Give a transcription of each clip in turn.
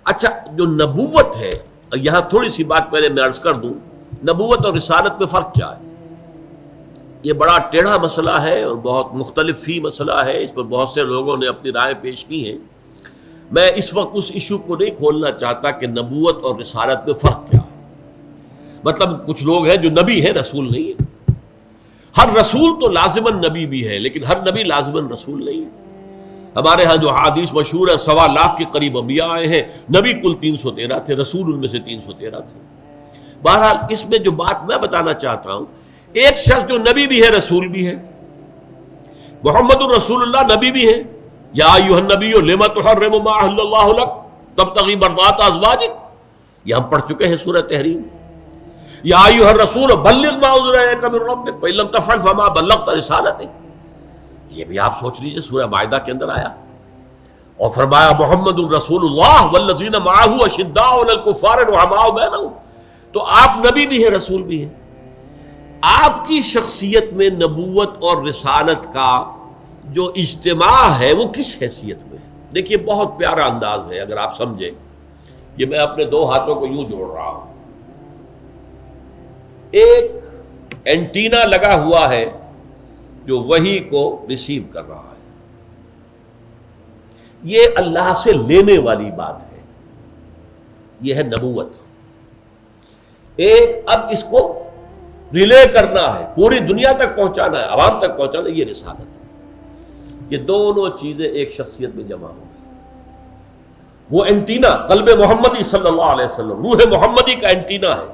اچھا، جو نبوت ہے، یہاں تھوڑی سی بات پہلے میں عرض کر دوں، نبوت اور رسالت میں فرق کیا ہے؟ یہ بڑا ٹیڑھا مسئلہ ہے اور بہت مختلف ہی مسئلہ ہے، اس پر بہت سے لوگوں نے اپنی رائے پیش کی ہیں۔ میں اس وقت اس ایشو کو نہیں کھولنا چاہتا کہ نبوت اور رسالت میں فرق کیا ہے۔ مطلب کچھ لوگ ہیں جو نبی ہیں، رسول نہیں ہے۔ ہر رسول تو لازماً نبی بھی ہے، لیکن ہر نبی لازماً رسول نہیں ہے۔ ہمارے ہاں جو حدیث مشہور ہے، 1.25 لاکھ کے قریب انبیاء آئے ہیں، نبی کل 313 تھے، رسول ان میں سے 313 تھے۔ بہرحال اس میں جو بات میں بتانا چاہتا ہوں، ایک شخص جو نبی بھی ہے، رسول بھی ہے، محمد الرسول اللہ نبی بھی ہے۔ یا ایھا النبی لم تحرم ما احل اللہ لک تبتغی مرضات ازواجک، یہ ہم پڑھ چکے ہیں سورہ تحریم۔ یا ایھا الرسول بلغ ما انزل الیک من ربک فإن لم تفعل فما بلغت رسالتہ، یہ بھی آپ سوچ لیجئے سورہ مائدہ کے اندر آیا۔ اور فرمایا محمد الرسول اللہ والذین معہ اشداء علی الکفار رحماء بینہم، تو آپ نبی بھی ہیں، رسول بھی ہیں۔ آپ کی شخصیت میں نبوت اور رسالت کا جو اجتماع ہے وہ کس حیثیت میں ہے؟ دیکھیے بہت پیارا انداز ہے، اگر آپ سمجھیں، یہ میں اپنے 2 ہاتھوں کو یوں جوڑ رہا ہوں، ایک اینٹینا لگا ہوا ہے جو وحی کو ریسیو کر رہا ہے، یہ اللہ سے لینے والی بات ہے، یہ ہے نبوت۔ ایک اب اس کو ریلے کرنا ہے، پوری دنیا تک پہنچانا ہے، عوام تک پہنچانا ہے، یہ رسالت ہے۔ یہ دونوں چیزیں ایک شخصیت میں جمع ہو گئی۔ وہ اینٹینا قلب محمدی صلی اللہ علیہ وسلم، روح محمدی کا اینٹینا ہے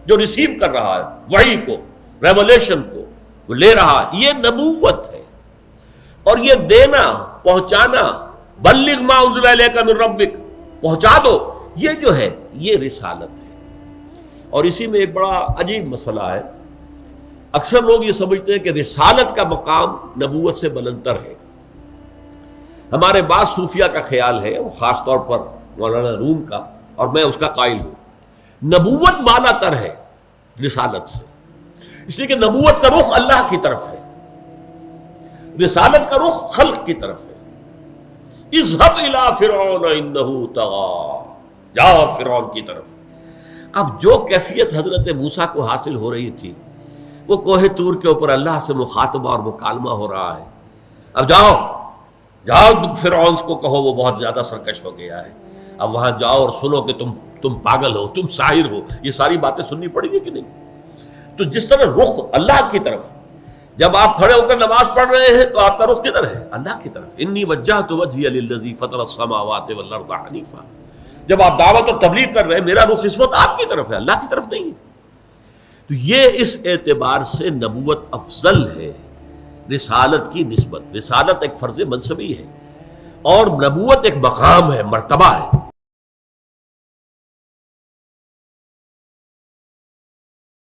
جو ریسیو کر رہا ہے وحی کو، ریولیشن کو، وہ لے رہا ہے، یہ نبوت ہے۔ اور یہ دینا، پہنچانا، بلغ ما انزل الیک من ربک، پہنچا دو، یہ جو ہے یہ رسالت ہے۔ اور اسی میں ایک بڑا عجیب مسئلہ ہے، اکثر لوگ یہ سمجھتے ہیں کہ رسالت کا مقام نبوت سے بلندتر ہے۔ ہمارے بعض صوفیہ کا خیال ہے، وہ خاص طور پر مولانا روم کا، اور میں اس کا قائل ہوں، نبوت بالا تر ہے رسالت سے، اس لیے کہ نبوت کا رخ اللہ کی طرف ہے، رسالت کا رخ خلق کی طرف ہے۔ اذهب الى فرعون انه طغى، جاؤ فرعون کی طرف۔ اب جو کیفیت حضرت موسیٰ کو حاصل ہو رہی تھی، وہ کوہ طور کے اوپر اللہ سے مخاطبہ اور مکالمہ ہو رہا ہے، اب جاؤ فرعون کو کہو وہ بہت زیادہ سرکش ہو گیا ہے، اب وہاں جاؤ اور سنو کہ تم پاگل ہو، تم ساحر ہو، یہ ساری باتیں سننی پڑیں گی کہ نہیں؟ تو جس طرح رخ اللہ کی طرف، جب آپ کھڑے ہو کر نماز پڑھ رہے ہیں تو آپ کا رخ کدھر ہے؟ اللہ کی طرف۔ انی وجہت وجہی للذی فطر السماوات والارض حنیفا، جب آپ دعوت اور تبلیغ کر رہے ہیں میرا رخ اس وقت آپ کی طرف ہے، اللہ کی طرف نہیں ہے۔ تو یہ اس اعتبار سے نبوت افضل ہے رسالت کی نسبت۔ رسالت ایک فرض منصبی ہے اور نبوت ایک مقام ہے، مرتبہ ہے۔